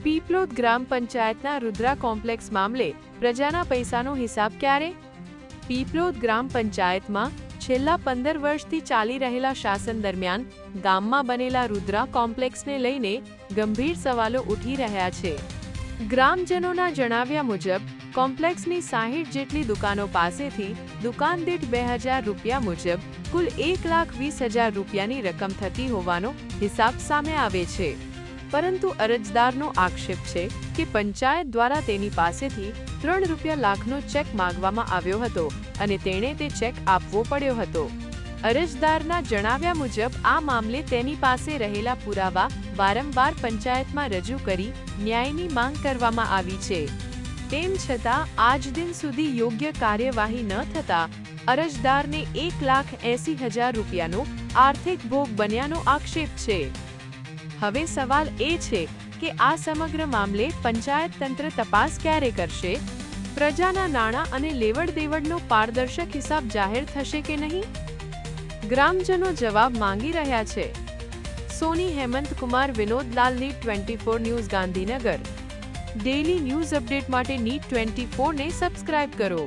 પીપલોદ ગ્રામ પંચાયતના રુદ્રા કોમ્પ્લેક્સ મામલે પ્રજાના પૈસાનો હિસાબ ક્યારે? પીપલોદ ગ્રામ પંચાયતમાં છેલ્લા 15 વર્ષથી ચાલી રહેલા શાસન દરમિયાન ગામમાં બનેલા રુદ્રા કોમ્પ્લેક્સને લઈને ગંભીર સવાલો ઉઠી રહ્યા છે. ગ્રામજનોના જણાવ્યા મુજબ કોમ્પ્લેક્સની 60 જેટલી દુકાનો પાસેથી દુકાન દીઠ 2000 રૂપિયા મુજબ કુલ 1,20,000 રૂપિયાની રકમ થતી હોવાનો હિસાબ સામે આવે છે. પરંતુ અરજદારનો આક્ષેપ છે કે પંચાયત દ્વારા તેની પાસેથી 3 રૂપિયા લાખનો ચેક માંગવામાં આવ્યો હતો અને તેણે તે ચેક આપવો પડ્યો હતો. અરજદારના જણાવ્યા મુજબ આ મામલે તેની પાસે રહેલા પુરાવા વારંવાર પંચાયતમાં રજૂ કરી ન્યાયની માંગ કરવામાં આવી છે. તેમ છતાં આજ દિન સુધી યોગ્ય કાર્યવાહી ન થતાં અરજદારને 1,80,000 રૂપિયાનો આર્થિક ભોગ બન્યાનો આક્ષેપ છે. હવે સવાલ એ છે કે આ સમગ્ર મામલે પંચાયત તંત્ર તપાસ ક્યારે કરશે? પ્રજાના નાણાં અને લેવડ દેવડનો પારદર્શક હિસાબ જાહેર થશે કે નહીં? ગ્રામજનો જવાબ માંગી રહ્યા છે. Soni Hemantkumar Vinodlal Neet 24 news Gandhinagar. Daily news update માટે નીટ 24 ને સબસ્ક્રાઇબ કરો.